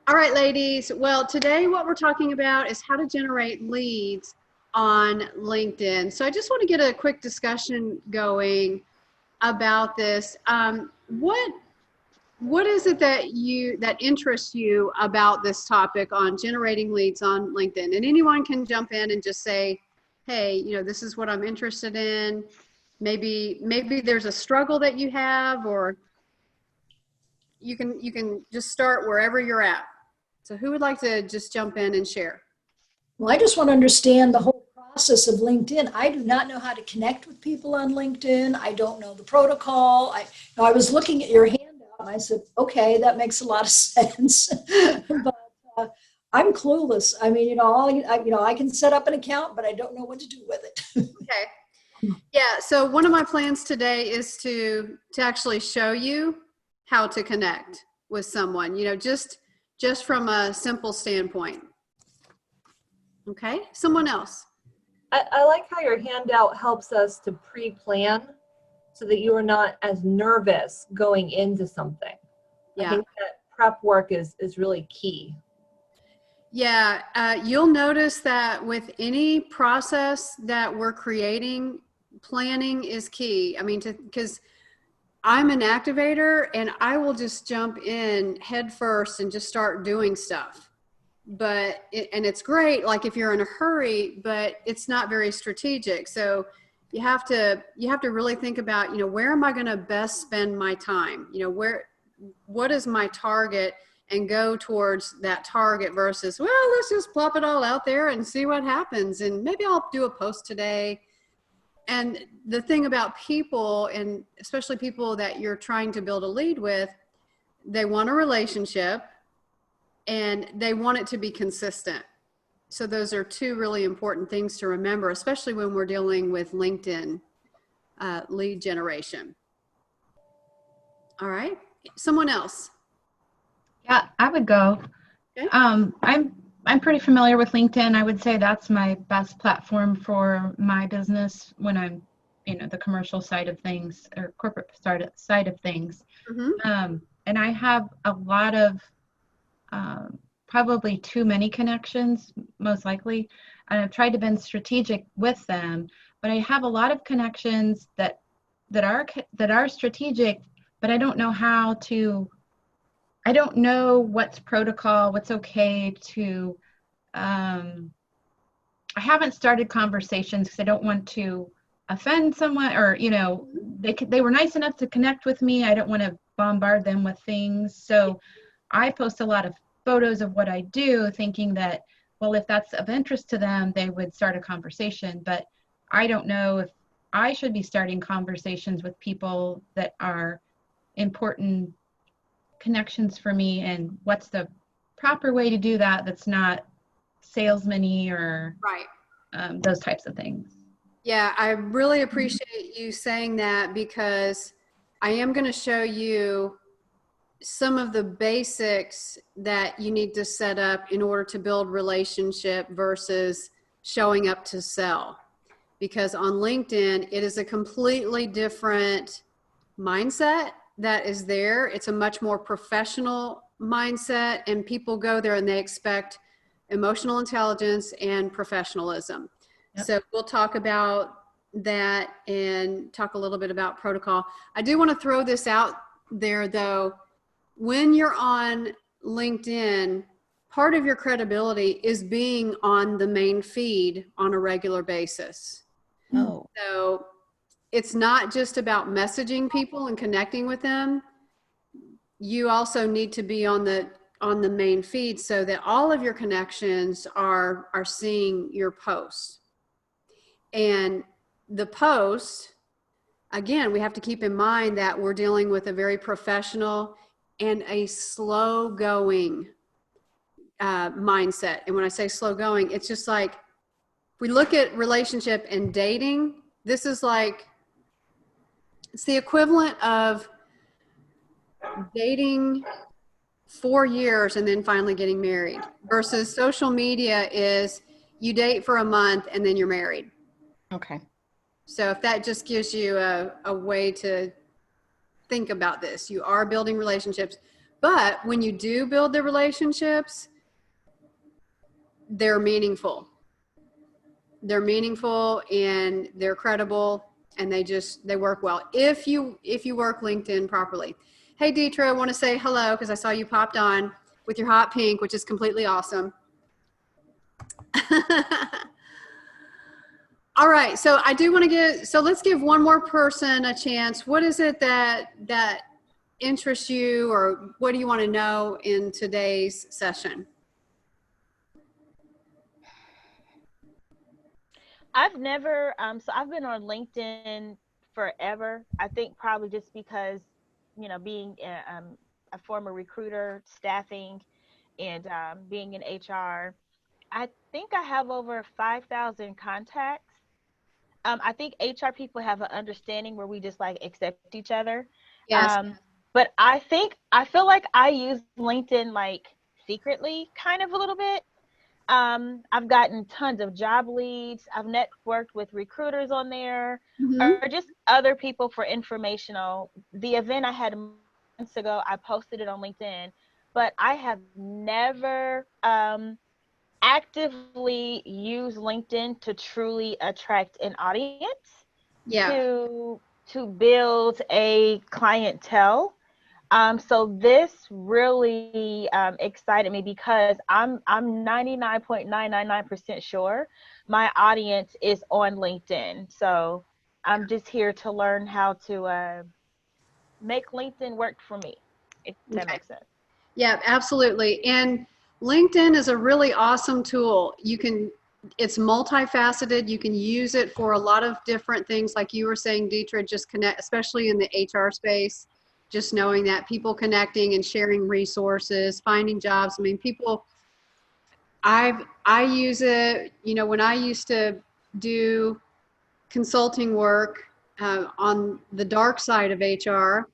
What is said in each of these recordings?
All right, ladies. Well, today what we're talking about is how to generate leads on LinkedIn. So I just want to get a quick discussion going about this. What is it that interests you about this topic on generating leads on LinkedIn? And anyone can jump in and just say, hey, this is what I'm interested in. Maybe there's a struggle that you have, or you can just start wherever you're at. So who would like to just jump in and share? Well, I just want to understand the whole process of LinkedIn. I do not know how to connect with people on LinkedIn. I don't know the protocol. I was looking at your handout and I said, okay, that makes a lot of sense. But I'm clueless. I mean, I can set up an account, but I don't know what to do with it. Okay. Yeah. So one of my plans today is to actually show you how to connect with someone, just from a simple standpoint. Okay. Someone else. I like how your handout helps us to pre-plan so that you are not as nervous going into something. Yeah. I think that prep work is really key. Yeah. You'll notice that with any process that we're creating, planning is key. I mean, because I'm an activator and I will just jump in head first and just start doing stuff. And it's great, like if you're in a hurry, but it's not very strategic. So you have to really think about, where am I going to best spend my time? What is my target, and go towards that target versus, well, let's just plop it all out there and see what happens. And maybe I'll do a post today. And the thing about people, and especially people that you're trying to build a lead with, they want a relationship and they want it to be consistent. So those are two really important things to remember, especially when we're dealing with LinkedIn lead generation. All right, someone else. Yeah, I would go. Okay. I'm pretty familiar with LinkedIn. I would say that's my best platform for my business when I'm, the commercial side of things or corporate side of things. Mm-hmm. And I have a lot of probably too many connections, most likely. And I've tried to be strategic with them, but I have a lot of connections that are strategic, but I don't know how to. I don't know what's protocol, what's okay to. I haven't started conversations because I don't want to offend someone, or they were nice enough to connect with me. I don't want to bombard them with things, so I post a lot of photos of what I do, thinking that, well, if that's of interest to them, they would start a conversation. But I don't know if I should be starting conversations with people that are important connections for me, and what's the proper way to do that that's not salesman-y or Right. Those types of things. Yeah, I really appreciate you saying that, because I am going to show you some of the basics that you need to set up in order to build relationship versus showing up to sell. Because on LinkedIn, it is a completely different mindset that is there. It's a much more professional mindset, and people go there and they expect emotional intelligence and professionalism. Yep. So we'll talk about that and talk a little bit about protocol. I do want to throw this out there though. When you're on LinkedIn, part of your credibility is being on the main feed on a regular basis. Oh. So it's not just about messaging people and connecting with them. You also need to be on the main feed so that all of your connections are seeing your posts. And the post, again, we have to keep in mind that we're dealing with a very professional and a slow going mindset. And when I say slow going, it's just like, if we look at relationship and dating, this is like, it's the equivalent of dating 4 years and then finally getting married, versus social media is you date for a month and then you're married. Okay. So if that just gives you a way to think about this, you are building relationships But when you do build the relationships, they're meaningful. They're meaningful and they're credible, and they work well if you work LinkedIn properly. Hey Deetra, I want to say hello because I saw you popped on with your hot pink, which is completely awesome. All right, so I do want to let's give one more person a chance. What is it that interests you, or what do you want to know in today's session? I've never, so I've been on LinkedIn forever. I think probably just because, being a former recruiter, staffing, and being in HR, I think I have over 5,000 contacts. I think HR people have an understanding where we just like accept each other. Yes. But I feel like I use LinkedIn like secretly kind of a little bit. I've gotten tons of job leads. I've networked with recruiters on there, Mm-hmm. or just other people for informational. The event I had months ago, I posted it on LinkedIn, but I have never actively used LinkedIn to truly attract an audience, Yeah. to build a clientele. So this really excited me because I'm 99.999% sure my audience is on LinkedIn. So I'm just here to learn how to make LinkedIn work for me, if that Okay. makes sense. Yeah, absolutely. And LinkedIn is a really awesome tool. It's multifaceted. You can use it for a lot of different things. Like you were saying, Deetra, just connect, especially in the HR space, just knowing that people connecting and sharing resources, finding jobs. I mean, I use it, when I used to do consulting work on the dark side of HR,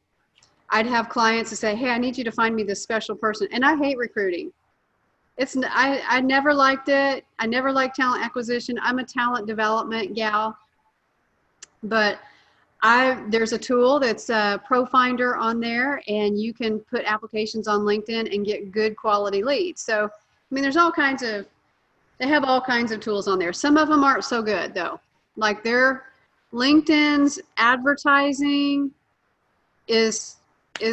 I'd have clients to say, hey, I need you to find me this special person. And I hate recruiting. I never liked it. I never liked talent acquisition. I'm a talent development gal, but there's a tool that's ProFinder on there, and you can put applications on LinkedIn and get good quality leads. So, I mean, they have all kinds of tools on there. Some of them aren't so good though. Like LinkedIn's advertising is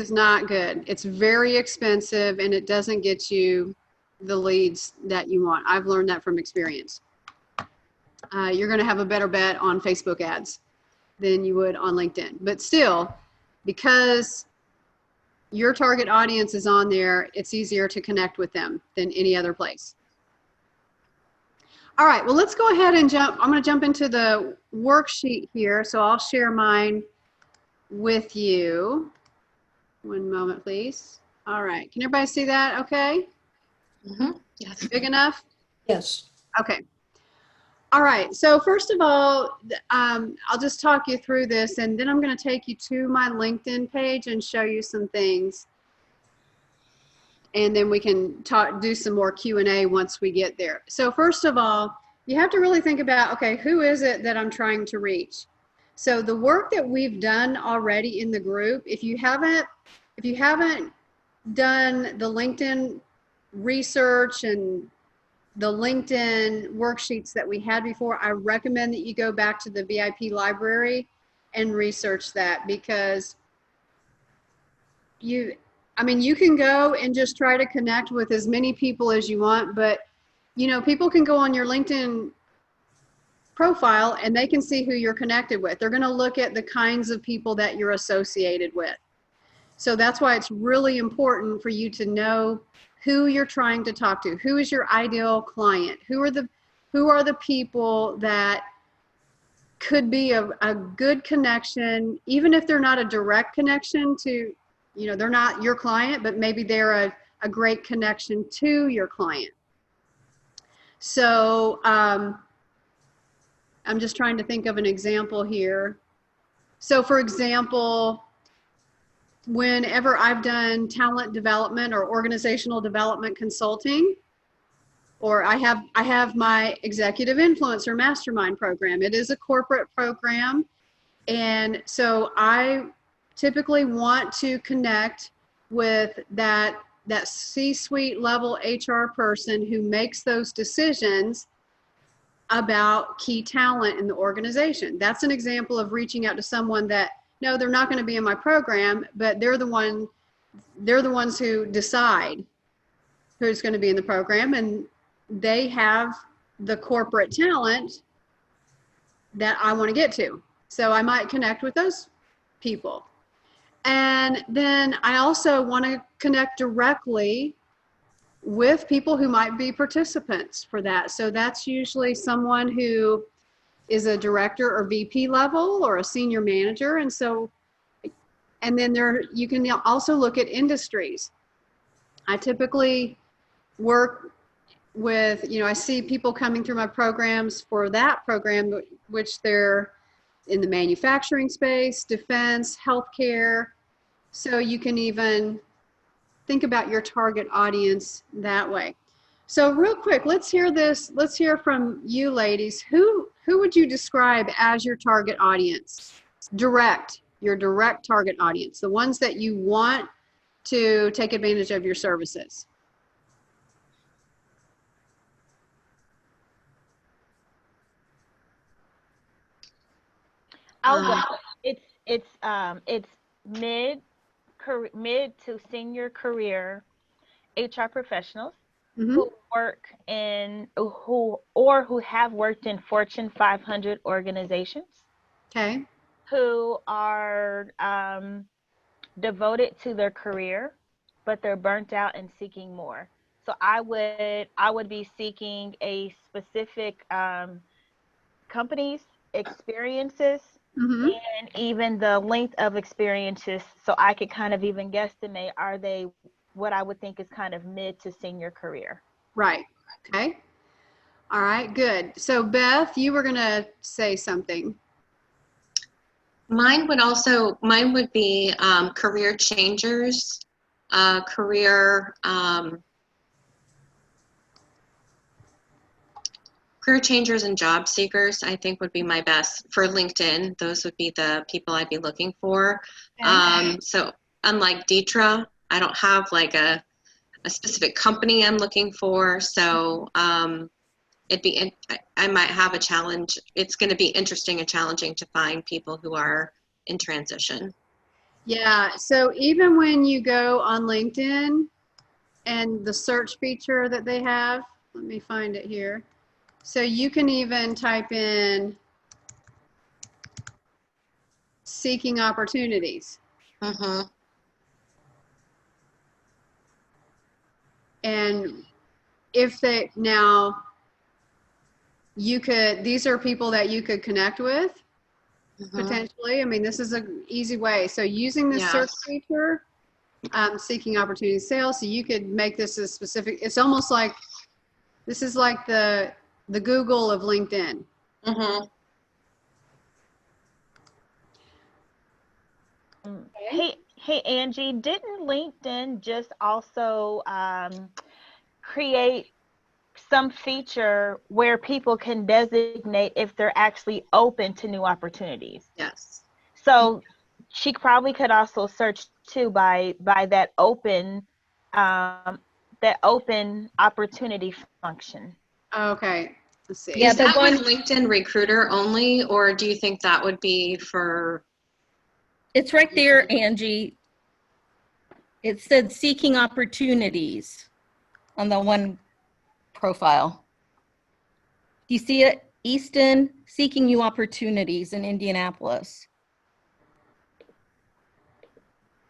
not good. It's very expensive and it doesn't get you the leads that you want. I've learned that from experience. You're going to have a better bet on Facebook ads than you would on LinkedIn. But still, because your target audience is on there, it's easier to connect with them than any other place. All right, well, let's go ahead and I'm going to jump into the worksheet here. So I'll share mine with you. One moment, please. All right, can everybody see that okay? Mm-hmm. Yes. Big enough? Yes. Okay. All right, so first of all, I'll just talk you through this, and then I'm going to take you to my LinkedIn page and show you some things. And then we can do some more Q&A once we get there. So first of all, you have to really think about, okay, who is it that I'm trying to reach? So the work that we've done already in the group, if you haven't done the LinkedIn research and the LinkedIn worksheets that we had before, I recommend that you go back to the VIP library and research that, because you can go and just try to connect with as many people as you want, but people can go on your LinkedIn profile and they can see who you're connected with. They're going to look at the kinds of people that you're associated with. So that's why it's really important for you to know who you're trying to talk to. Who is your ideal client? Who are the people that could be a good connection, even if they're not a direct connection to, they're not your client, but maybe they're a great connection to your client. So I'm just trying to think of an example here. So for example, whenever I've done talent development or organizational development consulting, or I have my executive influencer mastermind program. It is a corporate program. And so I typically want to connect with that C-suite level HR person who makes those decisions about key talent in the organization. That's an example of reaching out to someone that, no, they're not going to be in my program, but they're the ones who decide who's going to be in the program, and they have the corporate talent that I want to get to. So I might connect with those people. And then I also want to connect directly with people who might be participants for that. So that's usually someone who is a director or VP level or a senior manager. And so, and then you can also look at industries. I typically work with, I see people coming through my programs for that program, which they're in the manufacturing space, defense, healthcare. So you can even think about your target audience that way. So real quick, let's hear this. Let's hear from you ladies. Who would you describe as your target audience? Your direct target audience, the ones that you want to take advantage of your services. It's mid to senior career HR professionals who work in who have worked in Fortune 500 organizations. Okay. Who are devoted to their career, but they're burnt out and seeking more. So I would be seeking a specific company's experiences and even the length of experiences, so I could kind of even guesstimate, are they what I would think is kind of mid to senior career. Right. Okay. All right, good. So Beth, you were going to say something. Mine would be career changers, career changers and job seekers, I think would be my best for LinkedIn. Those would be the people I'd be looking for. Okay. So unlike Deetra, I don't have like a specific company I'm looking for. So I might have a challenge. It's going to be interesting and challenging to find people who are in transition. Yeah. So even when you go on LinkedIn and the search feature that they have, let me find it here. So you can even type in seeking opportunities. Mm-hmm. And these are people that you could connect with potentially. I mean, this is an easy way. So using the search feature, seeking opportunity sales, so you could make this as specific. It's almost like, this is like the Google of LinkedIn. Mm-hmm. Hey, Angie, didn't LinkedIn just also create some feature where people can designate if they're actually open to new opportunities? Yes. So she probably could also search too by that open opportunity function. Okay. Let's see. Yeah, is that with LinkedIn Recruiter only, or do you think that would be for? It's right there, Angie. It said seeking opportunities on the one profile. Do you see it? Easton, seeking new opportunities in Indianapolis.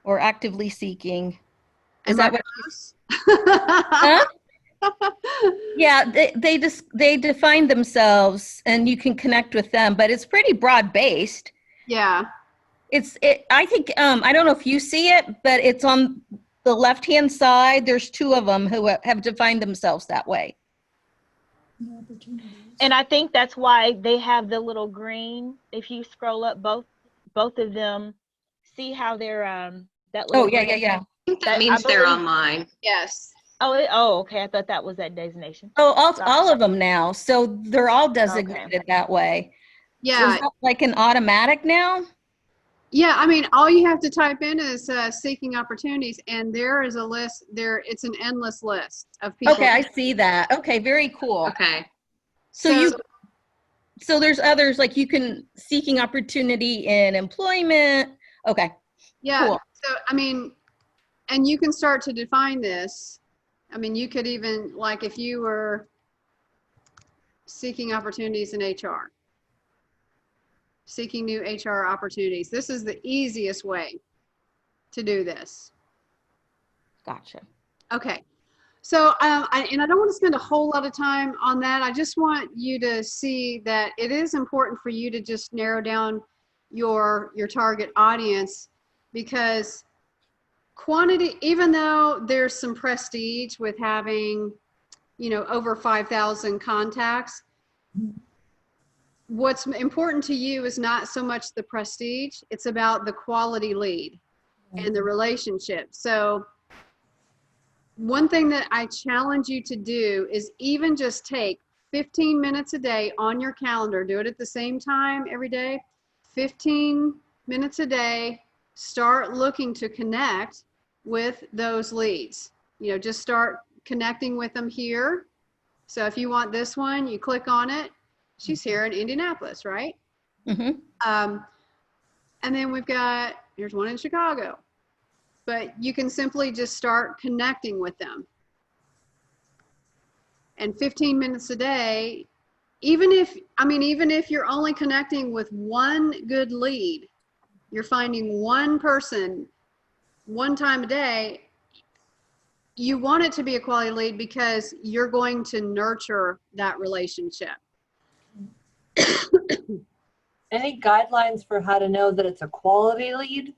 Or actively seeking. Is that what? Huh? Yeah, they define themselves and you can connect with them, but it's pretty broad based. Yeah. I think, I don't know if you see it, but it's on the left-hand side. There's two of them who have defined themselves that way. And I think that's why they have the little green. If you scroll up, both of them, see how they're that little. Oh yeah. I think that means they're online. Yes. Okay. I thought that was that designation. Oh, all of them now. So they're all designated that way. Yeah. So is that like an automatic now? Yeah, I mean, all you have to type in is seeking opportunities, and there is a list there. It's an endless list of people. Okay, I see that. Okay, very cool. Okay. So there's others, like you can seeking opportunity in employment. Okay. Yeah. Cool. So, I mean, and you can start to define this. I mean, you could even, like, if you were seeking opportunities in HR, seeking new HR opportunities, this is the easiest way to do this. Gotcha. Okay. So, I don't want to spend a whole lot of time on that. I just want you to see that it is important for you to just narrow down your target audience, because quantity, even though there's some prestige with having, over 5,000 contacts, what's important to you is not so much the prestige, it's about the quality lead and the relationship. So one thing that I challenge you to do is even just take 15 minutes a day on your calendar. Do it at the same time every day. 15 minutes a day. Start looking to connect with those leads. Just start connecting with them here. So if you want this one, you click on it. She's here in Indianapolis, right? Mm-hmm. And then here's one in Chicago. But you can simply just start connecting with them. And 15 minutes a day, even if you're only connecting with one good lead, you're finding one person one time a day, you want it to be a quality lead because you're going to nurture that relationship. Any guidelines for how to know that it's a quality lead?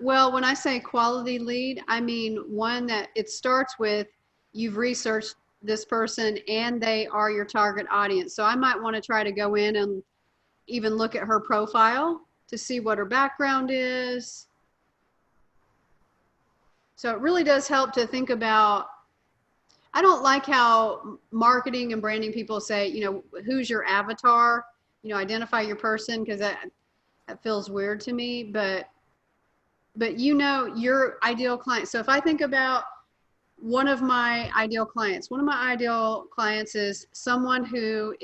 Well, when I say quality lead, I mean one that it starts with, you've researched this person and they are your target audience. So I might want to try to go in and even look at her profile to see what her background is. So it really does help to think about, I don't like how marketing and branding people say, who's your avatar, identify your person, because that feels weird to me, but your ideal client. So if I think about one of my ideal clients is someone who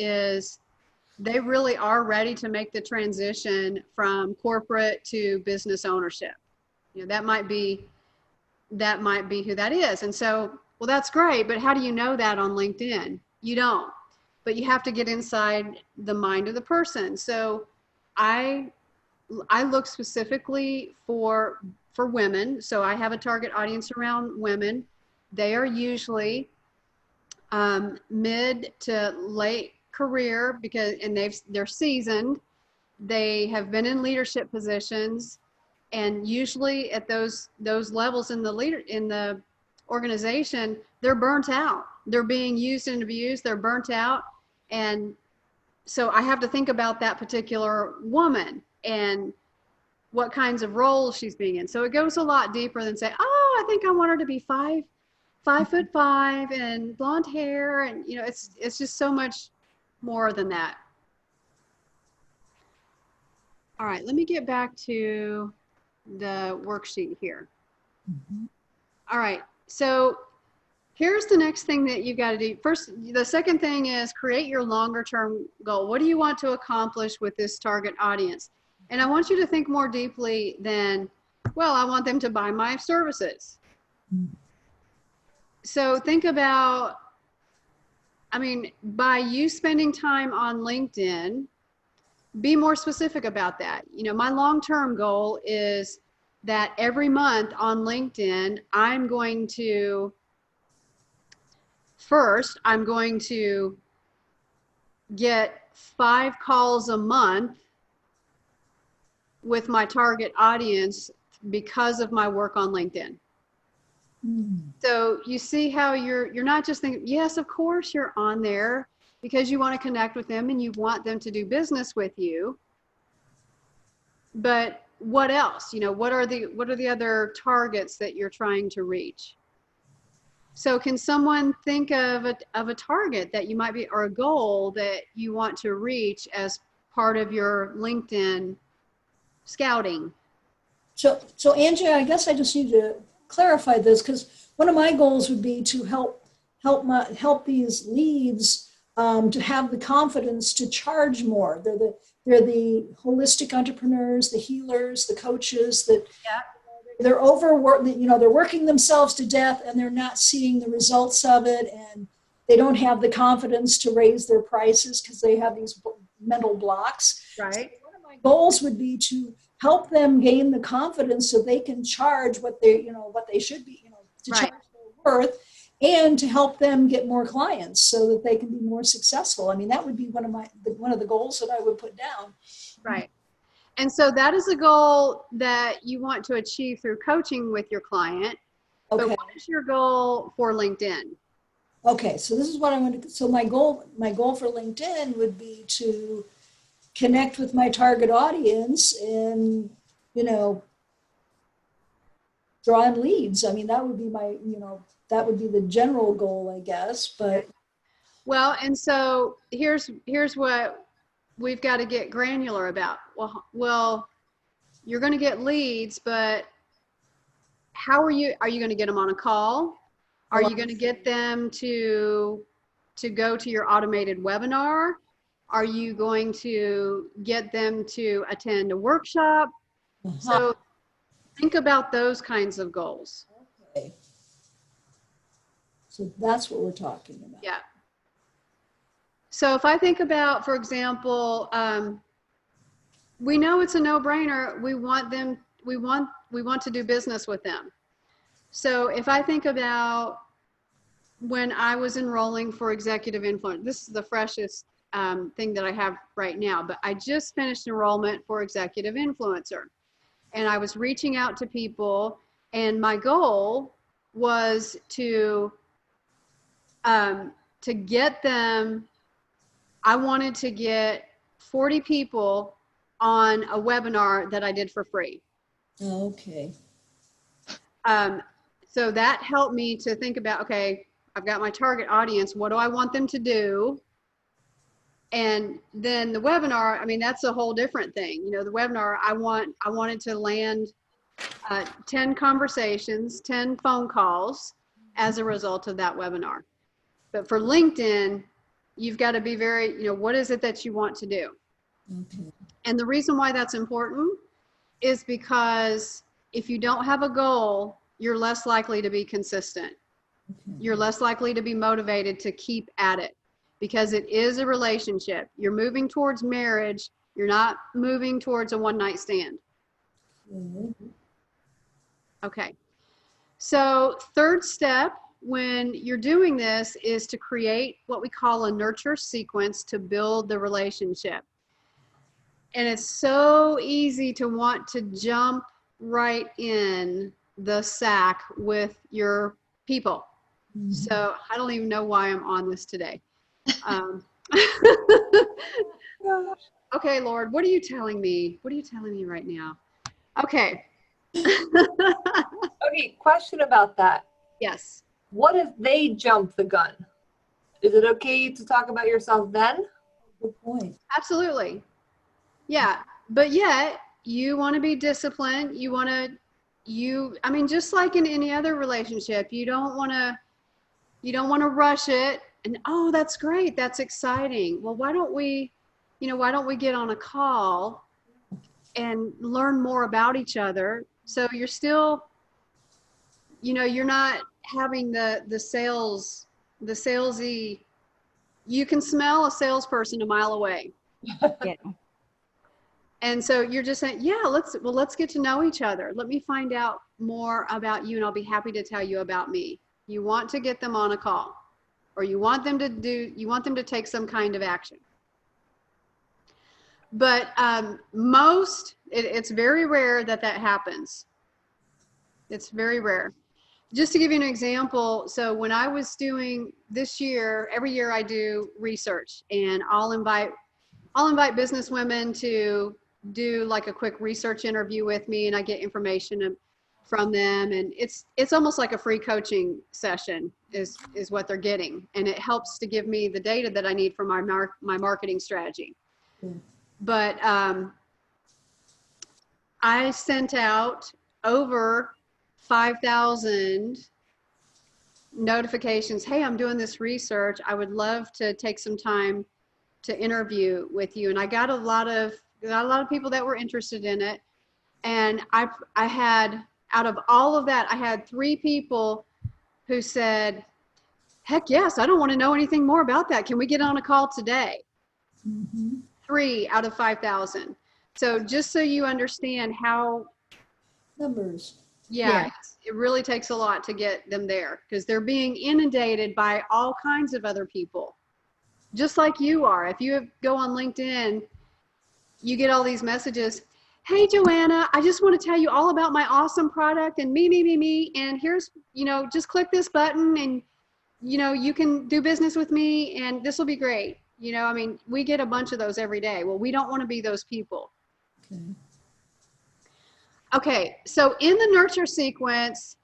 they really are ready to make the transition from corporate to business ownership. That might be who that is. And so, well, that's great, but how do you know that on LinkedIn? You don't, but you have to get inside the mind of the person. So I look specifically for women. So I have a target audience around women. They are usually mid to late career and they're seasoned. They have been in leadership positions, and usually at those levels in the organization, they're burnt out. They're being used and abused. They're burnt out, and so I have to think about that particular woman and what kinds of roles she's being in. So it goes a lot deeper than say, oh, I think I want her to be 5'5" and blonde hair, and it's just so much more than that. All right, let me get back to the worksheet here. Mm-hmm. All right, so here's the next thing that you've got to do. First, the second thing is create your longer term goal. What do you want to accomplish with this target audience? And I want you to think more deeply than, well, I want them to buy my services. Mm-hmm. So think about, by you spending time on LinkedIn, be more specific about that. My long-term goal is that every month on LinkedIn, I'm going to get 5 calls a month with my target audience because of my work on LinkedIn. So you see how you're not just thinking, yes, of course you're on there because you want to connect with them and you want them to do business with you. But what else? What are the other targets that you're trying to reach? So can someone think of a target that you might be, or a goal that you want to reach as part of your LinkedIn scouting. So Angie, I guess I just need to clarify this, because one of my goals would be to help these leads to have the confidence to charge more. They're the holistic entrepreneurs, the healers, the coaches that they're overworked. They're working themselves to death, and they're not seeing the results of it, and they don't have the confidence to raise their prices because they have these mental blocks. Right. So one of my goals would be to help them gain the confidence so they can charge what they should be, to Right. charge their worth, and to help them get more clients so that they can be more successful. I mean, that would be one of the goals that I would put down. Right. And so that is a goal that you want to achieve through coaching with your client. Okay. But what is your goal for LinkedIn? Okay, so this is what I want to. So my goal for LinkedIn would be to connect with my target audience and, draw in leads. I mean, that would be that would be the general goal, I guess. But Well, and so here's what we've got to get granular about. Well, you're going to get leads, but are you going to get them on a call? Are you going to get them to go to your automated webinar? Are you going to get them to attend a workshop? So think about those kinds of goals. okay. So that's what we're talking about. Yeah. So if I think about, for example, we know it's a no-brainer. We want to do business with them. So if I think about when I was enrolling for executive influence, this is the freshest thing that I have right now, but I just finished enrollment for executive influencer, and I was reaching out to people, and my goal was to get them. I wanted to get 40 people on a webinar that I did for free. Okay. So that helped me to think about, okay, I've got my target audience. What do I want them to do? And then the webinar, I mean, that's a whole different thing. The webinar, I wanted to land 10 conversations, 10 phone calls as a result of that webinar. But for LinkedIn, you've got to be very, what is it that you want to do? Okay. And the reason why that's important is because if you don't have a goal, you're less likely to be consistent. Okay. You're less likely to be motivated to keep at it, because it is a relationship. You're moving towards marriage. You're not moving towards a one-night stand. Mm-hmm. Okay. So third step when you're doing this is to create what we call a nurture sequence to build the relationship. And it's so easy to want to jump right in the sack with your people. Mm-hmm. So I don't even know why I'm on this today. Okay, Lord, what are you telling me? What are you telling me right now? Okay. Okay, question about that. Yes. What if they jump the gun? Is it okay to talk about yourself then? Good point. Absolutely. Yeah. But yet you want to be disciplined. I mean, just like in any other relationship, you don't want to rush it and, oh, that's great. That's exciting. Well, why don't we get on a call and learn more about each other? So you're still, you're not having the salesy, you can smell a salesperson a mile away. Yeah. And so you're just saying, yeah, let's get to know each other. Let me find out more about you, and I'll be happy to tell you about me. You want to get them on a call, or you want them to take some kind of action. But it's very rare that happens. It's very rare. Just to give you an example, so when I was doing this year, every year I do research, and I'll invite business women to do like a quick research interview with me, and I get information from them, and it's almost like a free coaching session is what they're getting, and it helps to give me the data that I need for my marketing strategy. Mm. But I sent out over 5,000 notifications. Hey, I'm doing this research. I would love to take some time to interview with you. And I got a lot of people that were interested in it. And I had, out of all of that, I had 3 people who said, heck yes, I don't want to know anything more about that. Can we get on a call today? Mm-hmm. 3 out of 5,000. So just so you understand how, Numbers. yeah, it really takes a lot to get them there, because they're being inundated by all kinds of other people, just like you are. If you go on LinkedIn, you get all these messages. Hey, Joanna, I just want to tell you all about my awesome product and me. And here's, just click this button and, you can do business with me and this will be great. We get a bunch of those every day. Well, we don't want to be those people. Okay. So in the nurture sequence,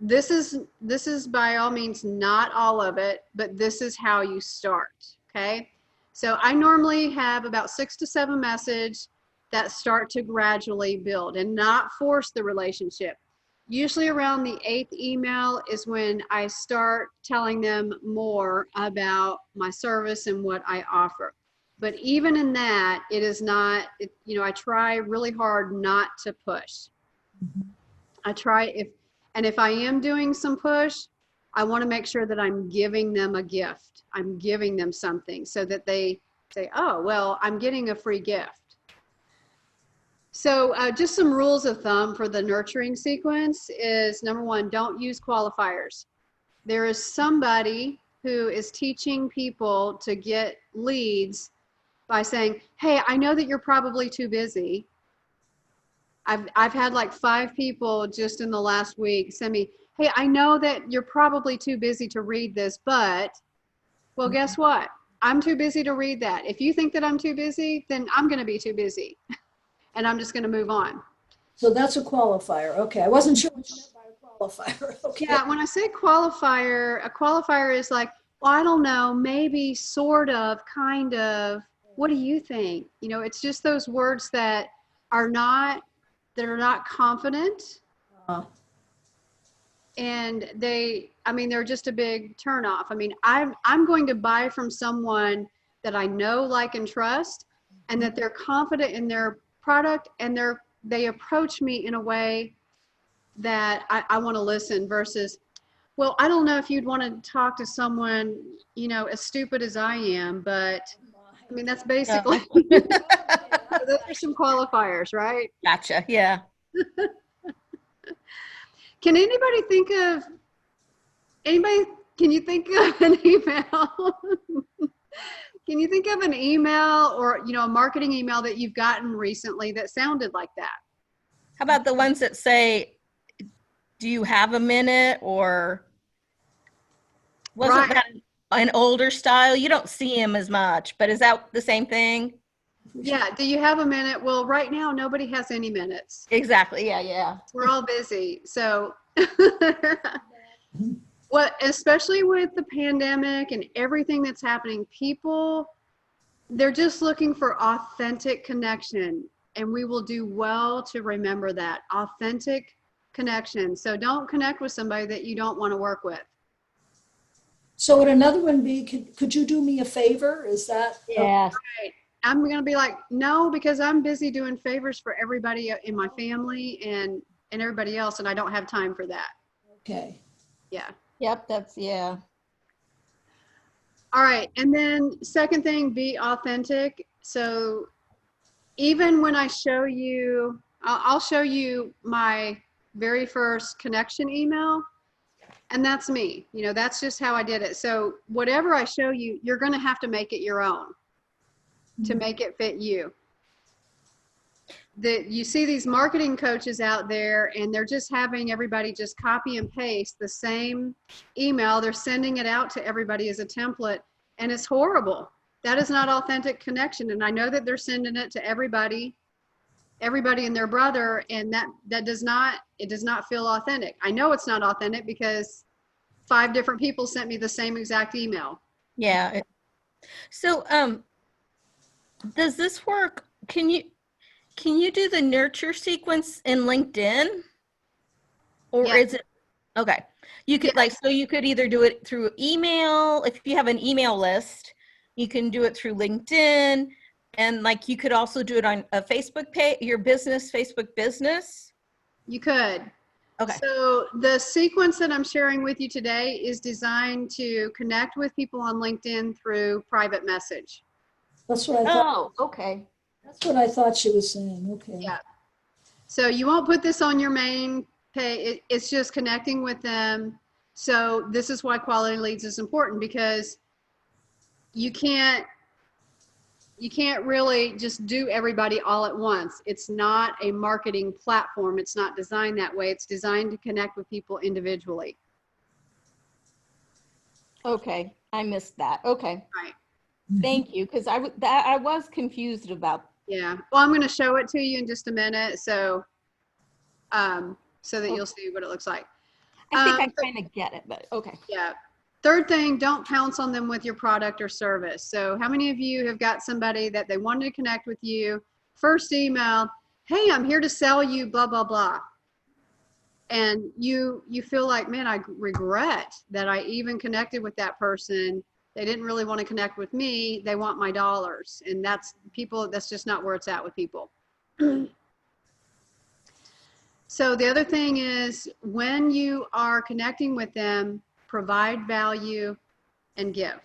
this is by all means not all of it, but this is how you start. Okay. So I normally have about 6 to 7 messages that start to gradually build and not force the relationship. Usually around the 8th email is when I start telling them more about my service and what I offer. But even in that, it is not, I try really hard not to push. I try, if I am doing some push, I want to make sure that I'm giving them a gift. I'm giving them something so that they say, oh, well, I'm getting a free gift. So just some rules of thumb for the nurturing sequence is, number 1, don't use qualifiers. There is somebody who is teaching people to get leads by saying, hey, I know that you're probably too busy. I've had like 5 people just in the last week send me, hey, I know that you're probably too busy to read this, but, well, guess what? I'm too busy to read that. If you think that I'm too busy, then I'm going to be too busy. And I'm just going to move on. So that's a qualifier. Okay. I wasn't sure what you meant by a qualifier. Okay. Yeah, when I say qualifier, a qualifier is like, well, I don't know, maybe, sort of, kind of, what do you think? It's just those words that are not confident. And they're just a big turnoff. I'm going to buy from someone that I know, like, and trust, and that they're confident in their product and they approach me in a way that I want to listen, versus, well, I don't know if you'd want to talk to someone, as stupid as I am, but that's basically, those are some qualifiers, right? Gotcha. Yeah. Can you think of an email? Can you think of an email or, a marketing email that you've gotten recently that sounded like that? How about the ones that say, do you have a minute? Or wasn't that an older style? You don't see him as much, but is that the same thing? Yeah. Do you have a minute? Well, right now, nobody has any minutes. Exactly. Yeah. We're all busy. So especially with the pandemic and everything that's happening, people, they're just looking for authentic connection. And we will do well to remember that authentic connection. So don't connect with somebody that you don't want to work with. So would another one be, could you do me a favor? Is that? Yeah. Right. I'm going to be like, no, because I'm busy doing favors for everybody in my family and everybody else. And I don't have time for that. Okay. Yeah. Yep. Yeah. All right. And then second thing, be authentic. So even when I show you, I'll show you my very first connection email, and that's me. That's just how I did it. So whatever I show you, you're going to have to make it your own to make it fit you. You see these marketing coaches out there, and they're just having everybody just copy and paste the same email. They're sending it out to everybody as a template, and it's horrible. That is not authentic connection. And I know that they're sending it to everybody and their brother, and it does not feel authentic. I know it's not authentic because 5 different people sent me the same exact email. Yeah. So, does this work can you do the nurture sequence in LinkedIn? Or Yeah. is it okay? You could so you could either do it through email if you have an email list, you can do it through LinkedIn, and like you could also do it on a Facebook page, your business, Facebook business. You could. Okay. So the sequence that I'm sharing with you today is designed to connect with people on LinkedIn through private message. That's what I thought. Oh, okay. That's what I thought she was saying. Okay. Yeah. So you won't put this on your main page. It's just connecting with them. So this is why quality leads is important, because you can't really just do everybody all at once. It's not a marketing platform. It's not designed that way. It's designed to connect with people individually. Okay, I missed that. Okay. Right. Thank you, because I was confused about. Yeah. Well, I'm going to show it to you in just a minute, so that you'll see what it looks like. I think I kind of get it, but okay. Yeah. Third thing, don't pounce on them with your product or service. So how many of you have got somebody that they wanted to connect with you? First email, hey, I'm here to sell you blah, blah, blah. And you feel like, man, I regret that I even connected with that person. They didn't really want to connect with me. They want my dollars. And that's just not where it's at with people. So the other thing is, when you are connecting with them, provide value and give.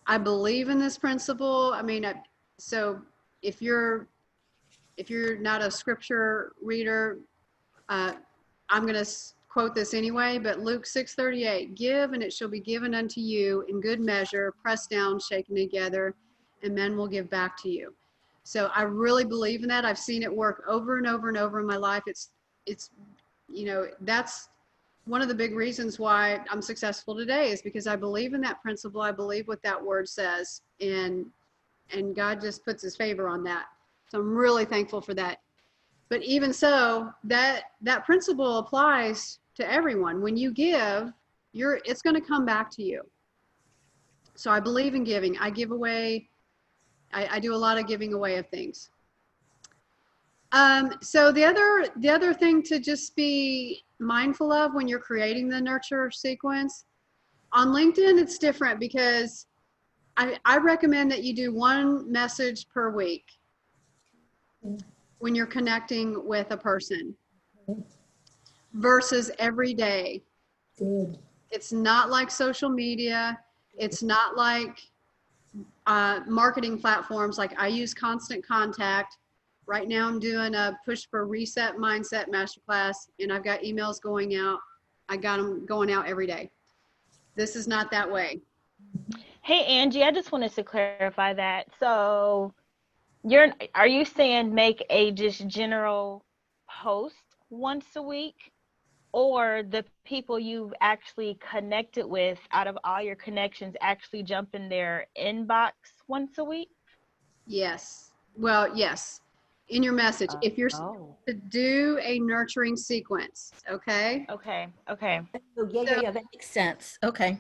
I believe in this principle. I mean, so if you're not a scripture reader, I'm going to quote this anyway, but Luke 6:38, give and it shall be given unto you in good measure, pressed down, shaken together, and men will give back to you. So I really believe in that. I've seen it work over and over and over in my life. It's that's one of the big reasons why I'm successful today, is because I believe in that principle. I believe what that word says, and God just puts his favor on that. So I'm really thankful for that. But even so, that principle applies to everyone. When you give, it's going to come back to you. So I believe in giving. I give away. I do a lot of giving away of things. So the other thing to just be mindful of when you're creating the nurture sequence on LinkedIn, it's different, because I recommend that you do one message per week when you're connecting with a person versus every day. Good. It's not like social media. It's not like marketing platforms. Like I use Constant Contact. Right now I'm doing a Push for Reset Mindset Masterclass, and I've got emails going out. I got them going out every day. This is not that way. Hey, Angie, I just wanted to clarify that. So are you saying make a just general post once a week, or the people you've actually connected with out of all your connections actually jump in their inbox once a week? Yes. Well, yes. In your message, if you're to do a nurturing sequence, okay? Okay. Oh, yeah, that makes sense. Okay.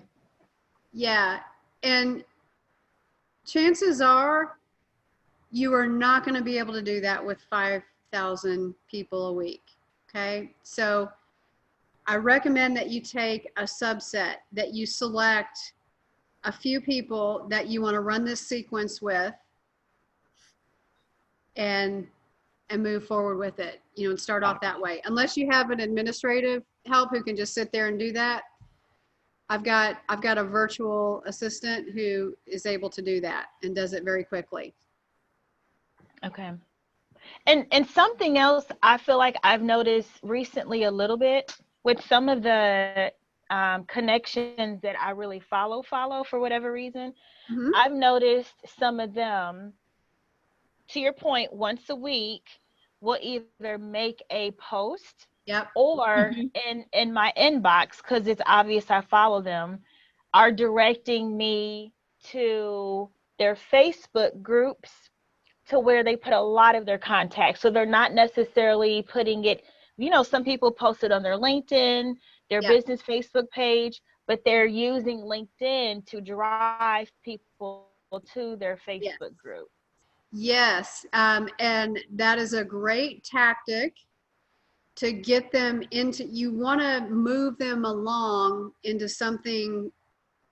Yeah. And chances are you are not going to be able to do that with 5,000 people a week. Okay. So I recommend that you take a subset, that you select a few people that you want to run this sequence with, and move forward with it, and start off that way. Unless you have an administrative help who can just sit there and do that. I've got a virtual assistant who is able to do that and does it very quickly. Okay. And something else I feel like I've noticed recently a little bit with some of the connections that I really follow for whatever reason, Mm-hmm. I've noticed some of them, to your point, once a week will either make a post, Yep. or in my inbox, because it's obvious I follow them, are directing me to their Facebook groups, to where they put a lot of their contacts. So they're not necessarily putting it, some people post it on their LinkedIn, their business Facebook page, but they're using LinkedIn to drive people to their Facebook group. Yes, and that is a great tactic to get them into, you want to move them along into something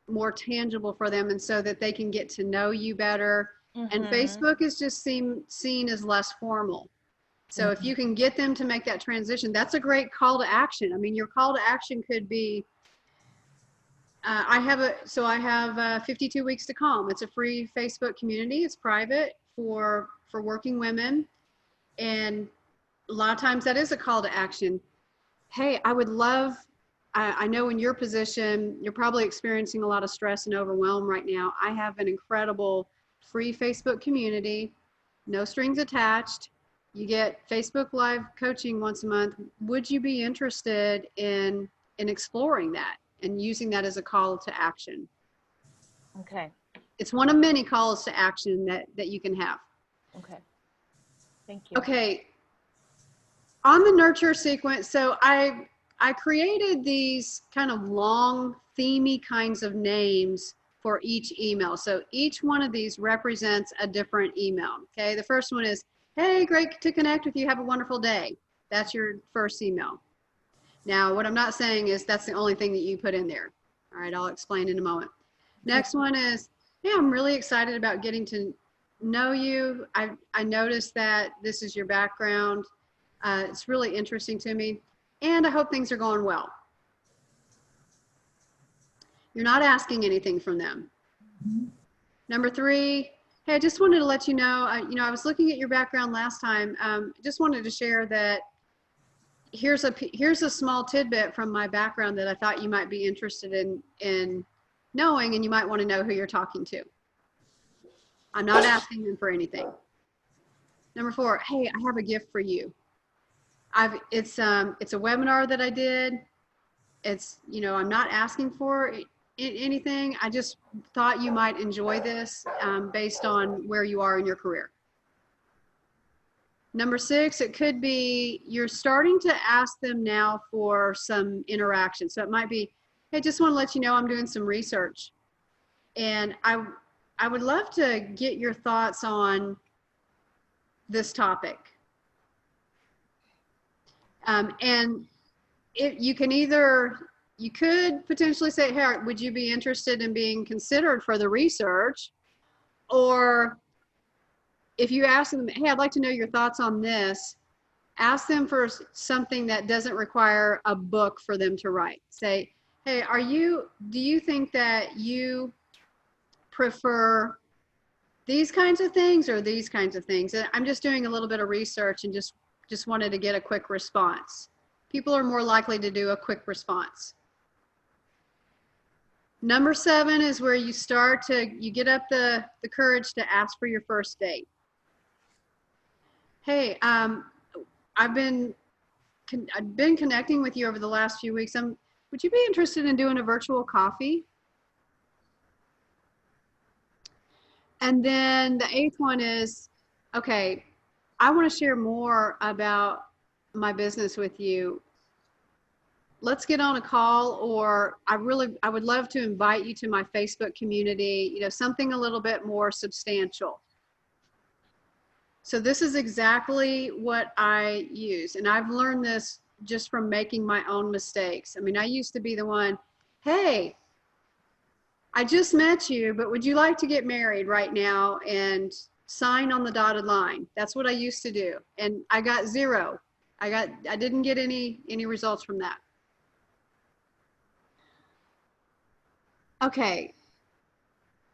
more tangible for them, and so that they can get to know you better. And Facebook is just seen as less formal. So if you can get them to make that transition, that's a great call to action. I mean, your call to action could be, I have 52 Weeks to Calm. It's a free Facebook community. It's private for working women. And a lot of times that is a call to action. Hey, I would love, I know in your position, you're probably experiencing a lot of stress and overwhelm right now. I have an incredible free Facebook community, no strings attached. You get Facebook Live coaching once a month. Would you be interested in exploring that and using that as a call to action? Okay. It's one of many calls to action that you can have. Okay. Thank you. Okay. On the nurture sequence, so I created these kind of long, themey kinds of names for each email. So each one of these represents a different email. Okay. The first one is, hey, great to connect with you. Have a wonderful day. That's your first email. Now, what I'm not saying is that's the only thing that you put in there. All right, I'll explain in a moment. Next one is, hey, I'm really excited about getting to know you. I noticed that this is your background. It's really interesting to me, and I hope things are going well. You're not asking anything from them. Number 3, hey, I just wanted to let you know, I was looking at your background last time. Just wanted to share that here's a small tidbit from my background that I thought you might be interested in knowing, and you might want to know who you're talking to. I'm not asking them for anything. Number 4, hey, I have a gift for you. It's a webinar that I did. It's, I'm not asking for anything. I just thought you might enjoy this based on where you are in your career. Number 6, it could be you're starting to ask them now for some interaction. So it might be, hey, just want to let you know I'm doing some research. And I would love to get your thoughts on this topic. And you could potentially say, hey, would you be interested in being considered for the research? Or if you ask them, hey, I'd like to know your thoughts on this, ask them for something that doesn't require a book for them to write. Say, hey, do you think that you prefer these kinds of things or these kinds of things? And I'm just doing a little bit of research and just wanted to get a quick response. People are more likely to do a quick response. Number 7 is where you get up the courage to ask for your first date. Hey, I've been connecting with you over the last few weeks. Would you be interested in doing a virtual coffee? And then the 8th one is, okay, I want to share more about my business with you. Let's get on a call, or I would love to invite you to my Facebook community, something a little bit more substantial. So this is exactly what I use. And I've learned this just from making my own mistakes. I mean, I used to be the one, hey, I just met you, but would you like to get married right now and sign on the dotted line? That's what I used to do. And I got 0. I didn't get any results from that. Okay.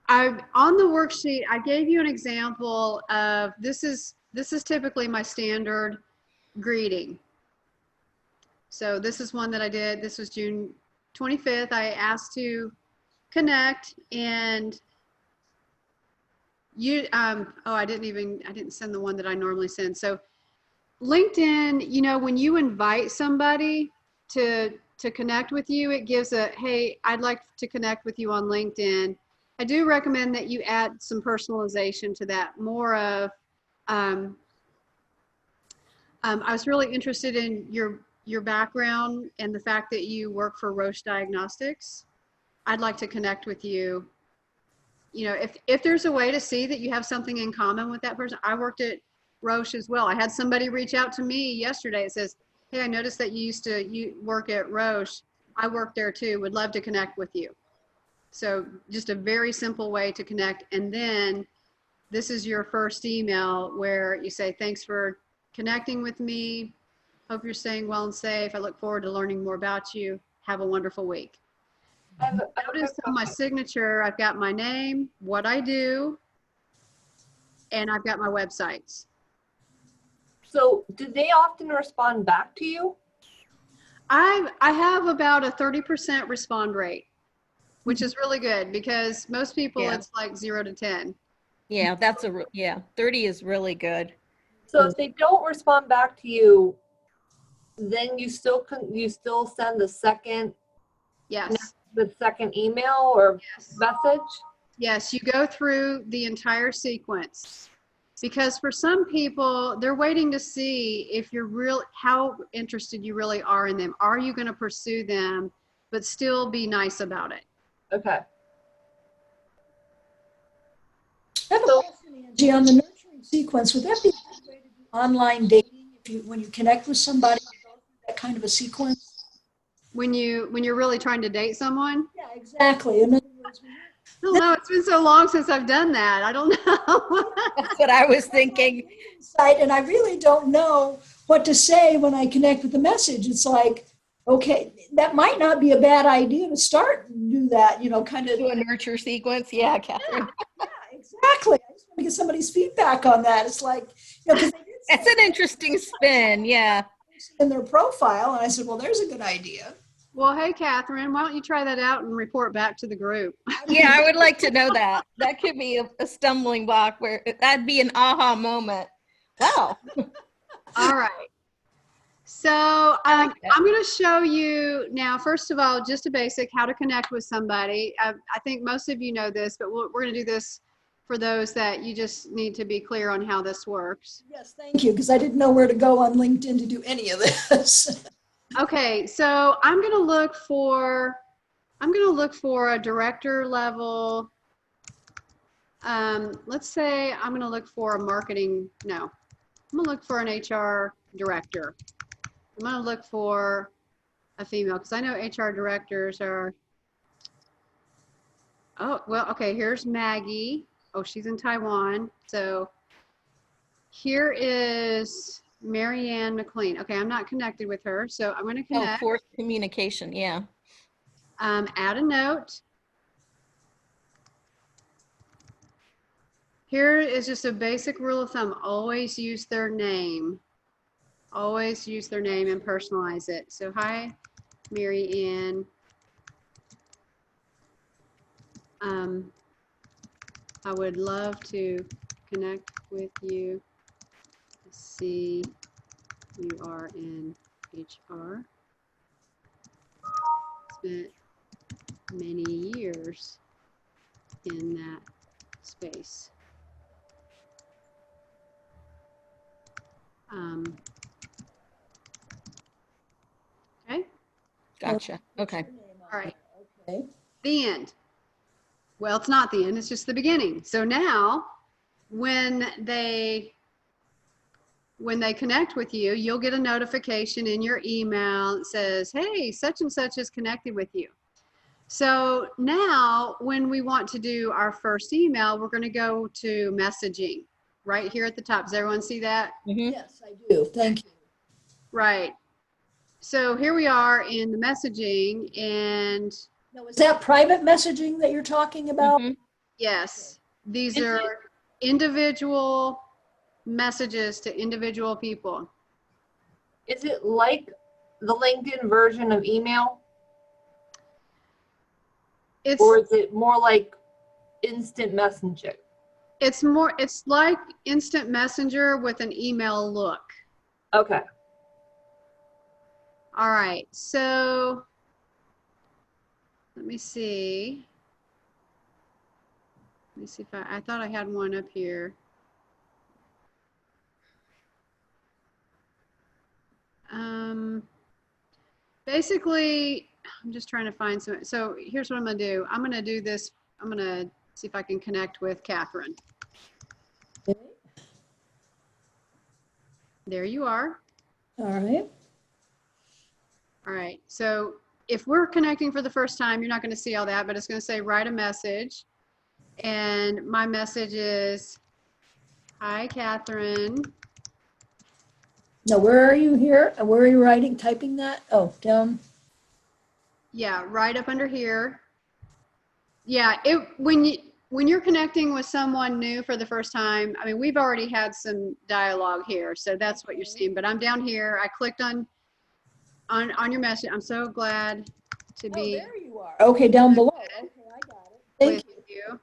On the worksheet, I gave you an example of, this is typically my standard greeting. So this is one that I did. This was June 25th. I asked to connect, and I didn't send the one that I normally send. So LinkedIn, when you invite somebody to connect with you, it gives hey, I'd like to connect with you on LinkedIn. I do recommend that you add some personalization to that, more of, I was really interested in your background and the fact that you work for Roche Diagnostics. I'd like to connect with you you know, if there's a way to see that you have something in common with that person. I worked at Roche as well. I had somebody reach out to me yesterday. It says, hey, I noticed that you work at Roche. I work there too. Would love to connect with you. So just a very simple way to connect. And then this is your first email where you say, thanks for connecting with me. Hope you're staying well and safe. I look forward to learning more about you. Have a wonderful week. Notice on my signature, I've got my name, what I do, and I've got my websites. So do they often respond back to you? I have about a 30% respond rate, which is really good because most people Yeah. it's like 0 to 10. Yeah, that's yeah, 30 is really good. So if they don't respond back to you, then you still send the second Yes. email or message? Yes, you go through the entire sequence because for some people, they're waiting to see if how interested you really are in them. Are you going to pursue them, but still be nice about it? Okay. I have a question, Angie, on the nurturing sequence. Would that be a good way to do online dating when you connect with somebody, that kind of a sequence? When you're really trying to date someone? Yeah, exactly. In other words, I don't know. It's been so long since I've done that. I don't know. That's what I was thinking. and I really don't know what to say when I connect with the message. It's like, okay, that might not be a bad idea to start and do that, kind of. Do a nurture sequence. Yeah, Catherine. Yeah, exactly. I just want to get somebody's feedback on that. It's like, because they did That's an interesting spin. Yeah. in their profile, and I said, well, there's a good idea. Well, hey, Catherine, why don't you try that out and report back to the group? Yeah, I would like to know that. That could be a stumbling block where that'd be an aha moment. Wow. All right. So I'm going to show you now, first of all, just a basic how to connect with somebody. I think most of you know this, but we're going to do this for those that you just need to be clear on how this works. Yes, thank you, because I didn't know where to go on LinkedIn to do any of this. Okay, so I'm going to look for a director level. Let's say I'm going to look for a I'm going to look for an HR director. I'm going to look for a female because I know HR directors are, okay, here's Maggie. Oh, she's in Taiwan. So here is Marianne McLean. Okay, I'm not connected with her, so I'm going to connect. Oh, forced communication, yeah. Add a note. Here is just a basic rule of thumb. Always use their name. Always use their name and personalize it. So, hi, Mary Ann. I would love to connect with you. See you are in HR. Spent many years in that space. Okay. Gotcha. Okay. All right. Okay. The end. Well, it's not the end. It's just the beginning. So now, when they connect with you, you'll get a notification in your email that says, hey, such and such is connected with you. So now when we want to do our first email, we're going to go to messaging right here at the top. Does everyone see that? Mm-hmm. Yes, I do. Thank you. Right. So here we are in the messaging, and Now, is that private messaging that you're talking about? Mm-hmm. yes, these Is are it- individual messages to individual people. Is it like the LinkedIn version of email, or is it more like instant messaging? It's like instant messenger with an email look. Okay. All right, so let me see. Let me see if I thought I had one up here. Basically, I'm just trying to find some. So here's what I'm gonna do. I'm gonna do this. I'm gonna See if I can connect with Catherine. Okay. There you are. All right. All right. So if we're connecting for the first time, you're not going to see all that, but it's going to say write a message. And my message is, hi, Catherine. Now, where are you here? Where are you writing, typing that? Oh, down. Yeah, right up under here. Yeah, when you're connecting with someone new for the first time, I mean, we've already had some dialogue here, so that's what you're seeing. But I'm down here. I clicked on your message. I'm so glad to Oh, be there you are. Okay, down below. Okay, I got it. Thank with you. you.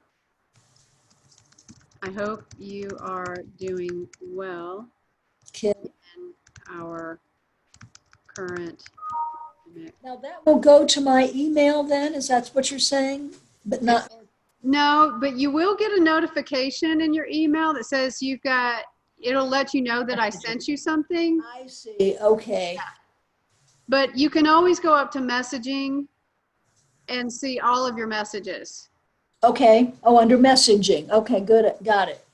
I hope you are doing well Okay. in our current mix. Now that will go to my email then, is that what you're saying? But not, No, but you will get a notification in your email that says it'll let you know that I sent you something. I see, okay. But you can always go up to messaging and see all of your messages. Okay, oh, under messaging. Okay, good, got it.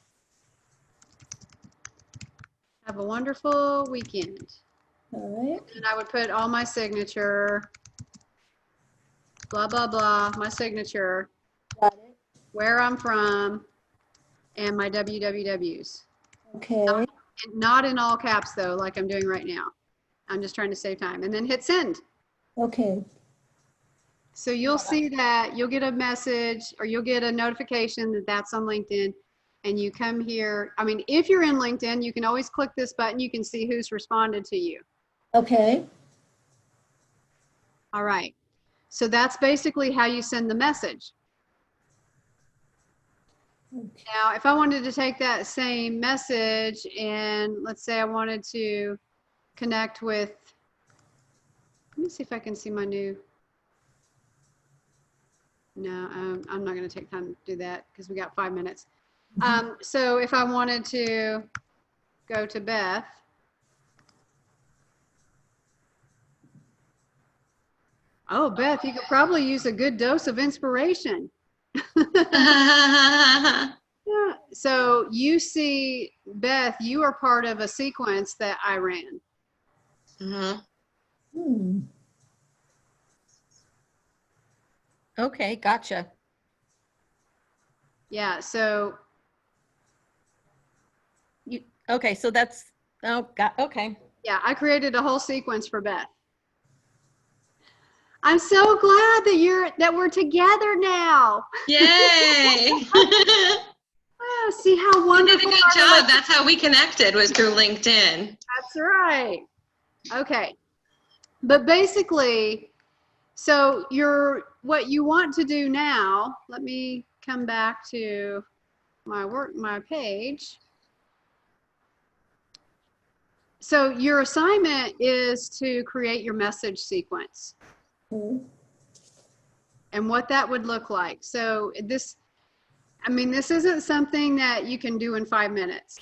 Have a wonderful weekend. All right, And I would put all my signature, blah, blah, blah, my signature, got it. where I'm from, and my wwws. Okay, Not in all caps though, like I'm doing right now. I'm just trying to save time. And then hit send. okay, So you'll see that you'll get a message or you'll get a notification that that's on LinkedIn, and you come here. I mean, if you're in LinkedIn, you can always click this button. You can see who's responded to you. okay, All right. So that's basically how you send the message. okay. Now, if I wanted to take that same message and let's say I wanted to connect with, let me see if I can see my new, no, I'm not going to take time to do that because we got 5 minutes. So if I wanted to go to Beth, oh, Beth, you could probably use a good dose of inspiration. Yeah. So you see, Beth, you are part of a sequence that I ran. Hmm. Okay, gotcha. Yeah. So Okay, so that's, okay. yeah, I created a whole sequence for Beth. I'm so glad that we're together now. Yay! Oh, see how You did a wonderful. good job. That's how we connected, was through LinkedIn. That's right. Okay. But basically, so what you want to do now, let me come back to my page. So your assignment is to create your message sequence Okay. and what that would look like. So this isn't something that you can do in 5 minutes.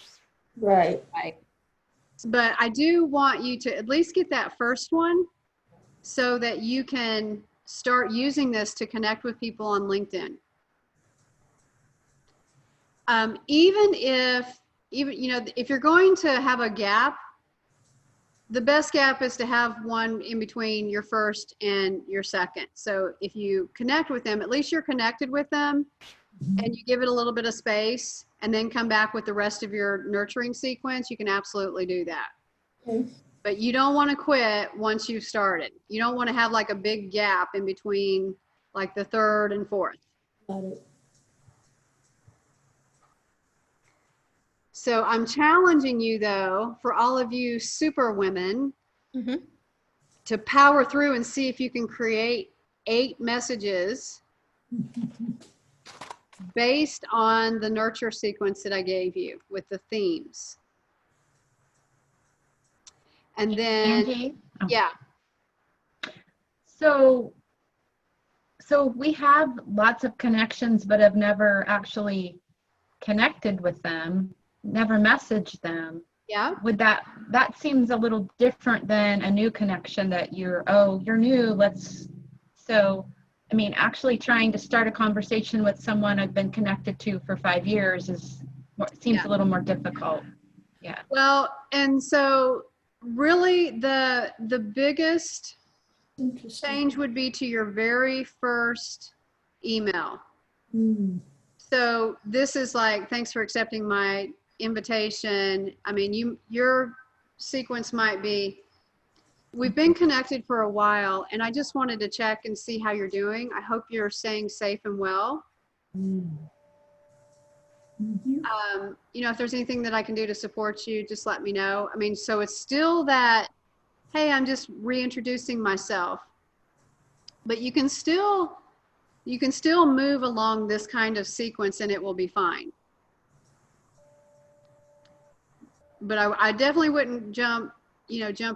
Right. Right. But I do want you to at least get that first one so that you can start using this to connect with people on LinkedIn. Even if you're going to have a gap, the best gap is to have one in between your first and your second. So if you connect with them, at least you're connected with them, and you give it a little bit of space and then come back with the rest of your nurturing sequence, you can absolutely do that. Okay. But you don't want to quit once you've started. You don't want to have like a big gap in between like the third and fourth. Got it. So I'm challenging you though, for all of you super women, to power through and see if you can create 8 messages based on the nurture sequence that I gave you with the themes. And then, Angie? Oh. yeah. So we have lots of connections, but have never actually connected with them, never messaged them. Yeah. Would that seems a little different than a new connection that you're new, so I mean, actually trying to start a conversation with someone I've been connected to for 5 years seems a little more difficult. Yeah. Well, and so really the biggest Interesting. change would be to your very first email. Mm. So this is like, thanks for accepting my invitation. I mean, your sequence might be, we've been connected for a while and I just wanted to check and see how you're doing. I hope you're staying safe and well. Mm. Mhm. If there's anything that I can do to support you, just let me know. I mean, so it's still that, hey, I'm just reintroducing myself, but you can still move along this kind of sequence and it will be fine. But I definitely wouldn't jump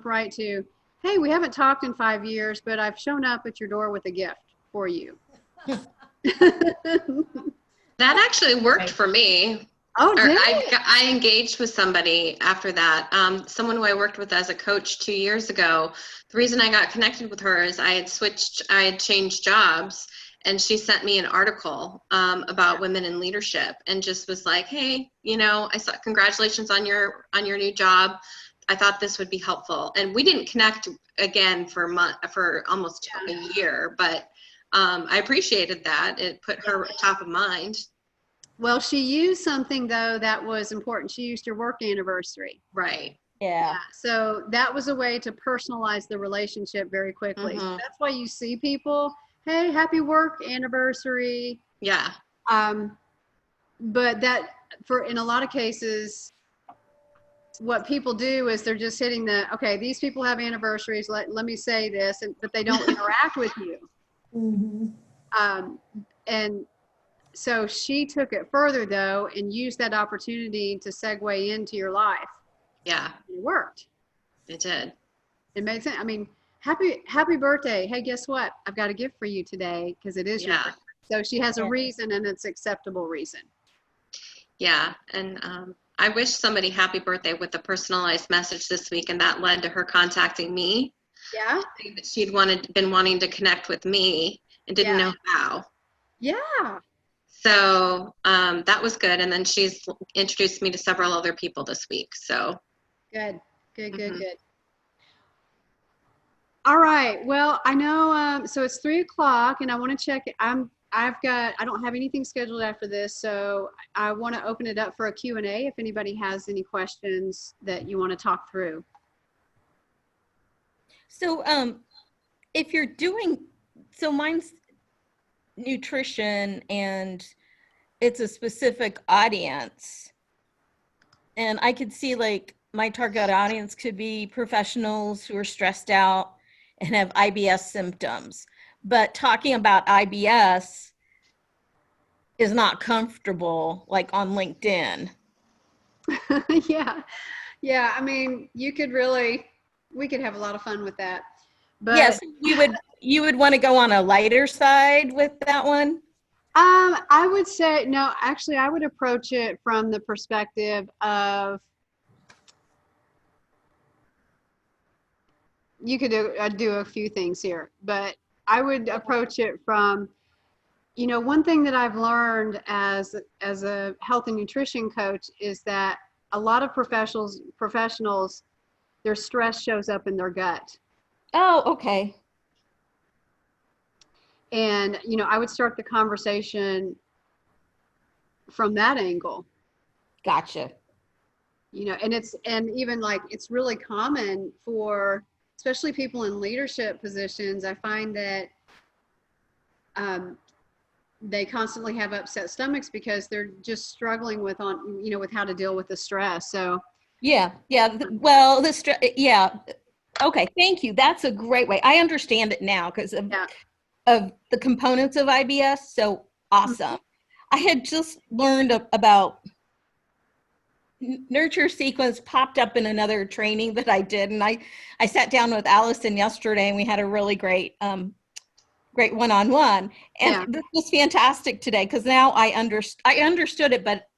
right to, hey, we haven't talked in 5 years, but I've shown up at your door with a gift for you. That actually worked for me. Oh, Or did it? I engaged with somebody after that. Someone who I worked with as a coach 2 years ago. The reason I got connected with her is I had changed jobs, and she sent me an article about women in leadership, and just was like, hey, I saw, congratulations on your new job. I thought this would be helpful. And we didn't connect again for almost a year, but I appreciated that. It put her top of mind. Well, she used something though that was important. She used your work anniversary. Right. Yeah. So that was a way to personalize the relationship very quickly. So that's why you see people, hey, happy work anniversary. Yeah. But that in a lot of cases, what people do is they're just hitting okay, these people have anniversaries. Let me say this, but they don't interact with you. Mm-hmm. And so she took it further though and used that opportunity to segue into your life. Yeah. It worked. It did. It made sense. I mean, happy birthday. Hey, guess what? I've got a gift for you today because it is your birthday. So she has a reason and it's acceptable reason. Yeah. And I wish somebody happy birthday with a personalized message this week, and that led to her contacting me. Yeah. That she'd been wanting to connect with me and didn't know how. Yeah. So that was good. And then she's introduced me to several other people this week. So good. All right. Well, I know. So it's 3:00, and I want to check. I don't have anything scheduled after this, so I want to open it up for a Q&A if anybody has any questions that you want to talk through. So if you're doing, so mine's nutrition and it's a specific audience, and I could see like my target audience could be professionals who are stressed out and have IBS symptoms, but talking about IBS is not comfortable like on LinkedIn. Yeah. I mean, we could have a lot of fun with that. But yes, you would want to go on a lighter side with that one. I would say no. Actually, I would approach it from the perspective of you could do a few things here, but I would approach it from, one thing that I've learned as a health and nutrition coach is that a lot of professionals, their stress shows up in their gut. Oh, okay. And, I would start the conversation from that angle. Gotcha. And even like, it's really common for, especially people in leadership positions. I find that they constantly have upset stomachs because they're just struggling with how to deal with the stress. So yeah. Well, okay. Thank you. That's a great way. I understand it now because of the components of IBS. So awesome. I had just learned about nurture sequence, popped up in another training that I did. And I sat down with Allison yesterday and we had a really great one-on-one. And this was fantastic today because now I understood it, but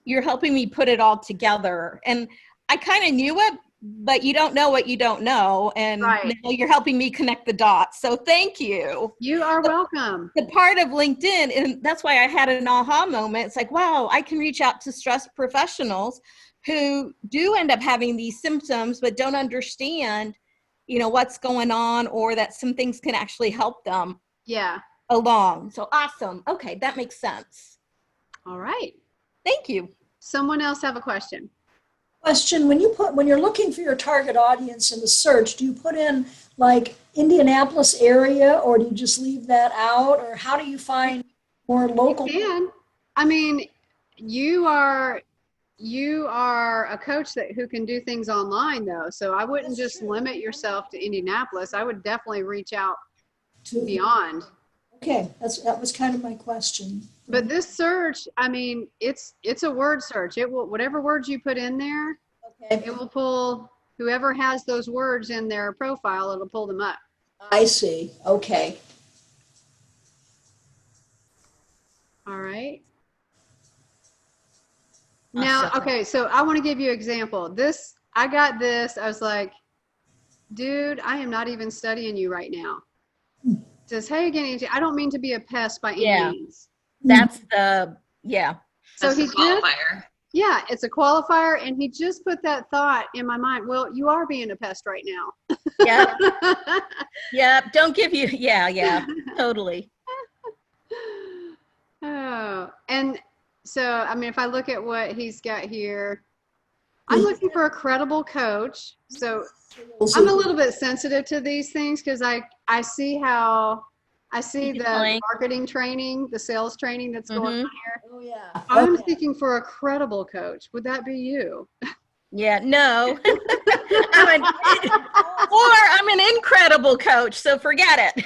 you're helping me put it all together. And I kind of knew it, but you don't know what you don't know. And Right. now you're helping me connect the dots. So thank you. You are welcome. The part of LinkedIn, and that's why I had an aha moment. It's like, wow, I can reach out to stressed professionals who do end up having these symptoms, but don't understand, what's going on, or that some things can actually help them Yeah. along. So awesome. Okay, that makes sense. All right. Thank you. Someone else have a question? Question, when you're looking for your target audience in the search, do you put in like Indianapolis area, or do you just leave that out, or how do you find more local? You can. I mean, you are a coach who can do things online though. So I wouldn't That's just true. limit yourself to Indianapolis. I would definitely reach out To, beyond. okay, that was kind of my question. But this search, I mean, it's a word search. It will, whatever words you put in there, Okay, it will pull whoever has those words in their profile, it'll pull them up. I see. Okay. All right. Now, Awesome. okay, so I want to give you an example. I got this. I was like, dude, I am not even studying you right now. It says, hey, again, Angie, I don't mean to be a pest by any Yeah. means. That's the, yeah. So That's he the qualifier. yeah, it's a qualifier, and he just put that thought in my mind. Well, you are being a pest right now. Yeah. Yeah. Don't give you, yeah, totally. Oh, and so, I mean, if I look at what he's got here, I'm looking for a credible coach. So I'm a little bit sensitive to these things because I see the Playing. marketing training, the sales training that's going on here. Oh yeah. I'm Okay. seeking for a credible coach. Would that be you? Yeah, no. I'm an incredible coach, so forget it.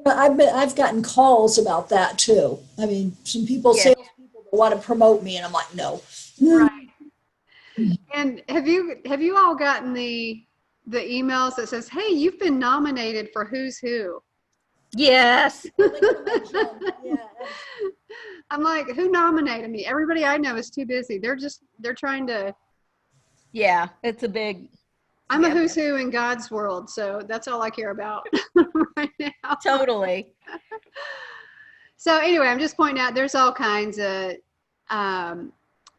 I've gotten calls about that too. I mean, some people, Yeah. salespeople that want to promote me, and I'm like, no. Right. And have you all gotten the emails that says, hey, you've been nominated for Who's Who? Yes. Yeah. I'm like, who nominated me? Everybody I know is too busy. They're trying to. Yeah, it's a big. I'm a Yeah. who's who in God's world, so that's all I care about right now. Totally. So anyway, I'm just pointing out there's all kinds of.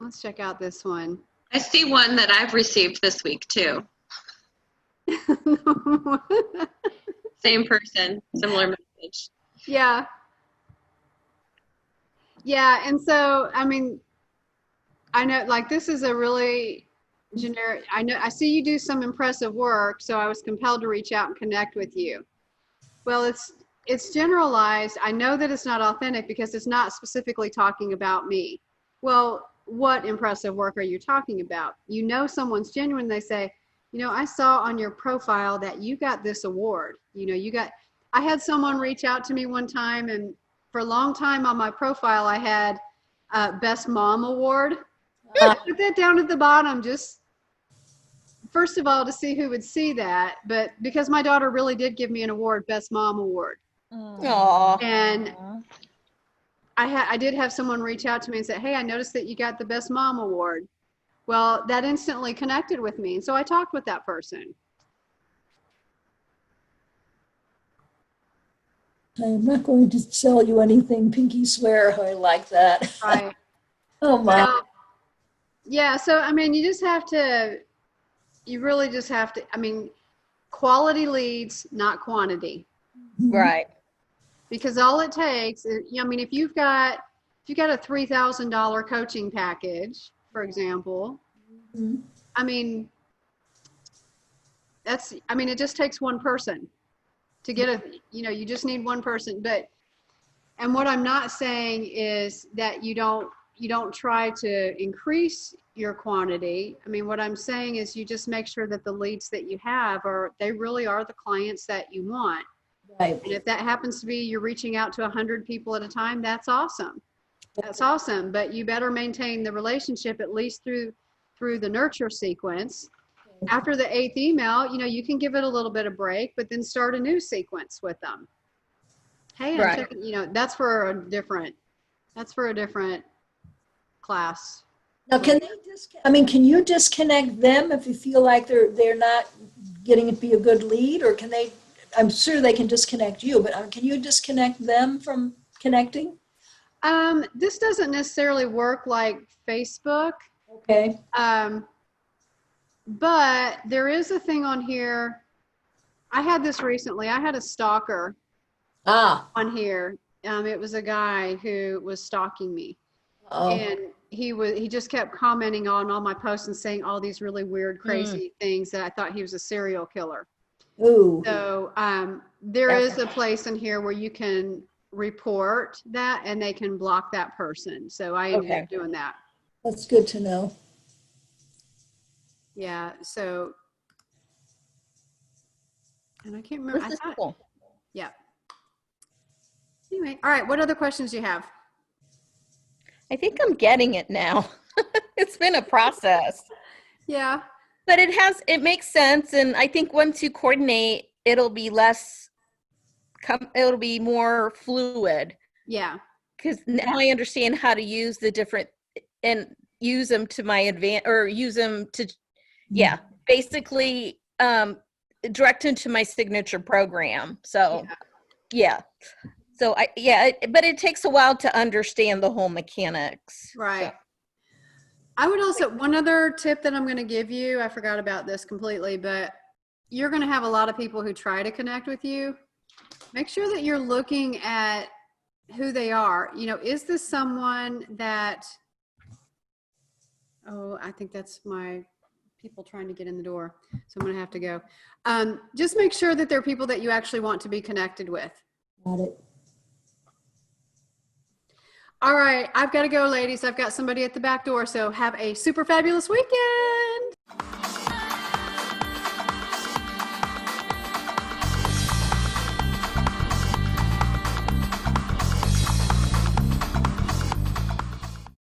Let's check out this one. I see one that I've received this week too. Same person, similar message. Yeah. Yeah, and so I mean, I know like this is a really generic. I see you do some impressive work, so I was compelled to reach out and connect with you. Well, it's generalized. I know that it's not authentic because it's not specifically talking about me. Well, what impressive work are you talking about? You know someone's genuine. They say, I saw on your profile that you got this award. I had someone reach out to me one time, and for a long time on my profile, I had Best Mom Award. I put that down at the bottom just, first of all, to see who would see that, but because my daughter really did give me an award, Best Mom Award. Aw. And I did have someone reach out to me and say, hey, I noticed that you got the Best Mom Award. Well, that instantly connected with me. And so I talked with that person. I'm not going to sell you anything, pinky swear. I like that. Right. Oh my. Yeah. So, I mean, you really just have to, I mean, quality leads, not quantity. Right. Because all it takes is, I mean, if you've got a $3,000 coaching package, for example, I mean, it just takes one person to get you just need one person. And what I'm not saying is that you don't try to increase your quantity. I mean, what I'm saying is you just make sure that the leads that you have they really are the clients that you want. Right. And if that happens to be you're reaching out to 100 people at a time, that's awesome. That's awesome. But you better maintain the relationship at least through the nurture sequence. After the 8th email, you can give it a little bit of break, but then start a new sequence with them. Hey, I'm checking, that's for a different class. Now, can they can you disconnect them if you feel like they're not getting to be a good lead, or can they? I'm sure they can disconnect you, but can you disconnect them from connecting? This doesn't necessarily work like Facebook, Okay. but there is a thing on here. I had this recently. I had a stalker Ah. on here. It was a guy who was stalking me, Oh. and he just kept commenting on all my posts and saying all these really weird, crazy things that I thought he was a serial killer. Ooh. So there is a place in here where you can report that and they can block that person. So I ended up doing that. That's good to know. Yeah. So, and I can't remember. This is cool. Yeah. Anyway, all right. What other questions do you have? I think I'm getting it now. It's been a process. Yeah. But it makes sense. And I think once you coordinate, it'll be it'll be more fluid. Yeah. Because now I understand how to use the different and use them to my advantage, or use them to, basically direct into my signature program. So, So but it takes a while to understand the whole mechanics. Right. So. I would also, one other tip that I'm going to give you, I forgot about this completely, but you're going to have a lot of people who try to connect with you. Make sure that you're looking at who they are. You know, is this someone that, I think that's my people trying to get in the door. So I'm going to have to go. Just make sure that they're people that you actually want to be connected with. Got it. All right, I've got to go, ladies. I've got somebody at the back door, so have a super fabulous weekend.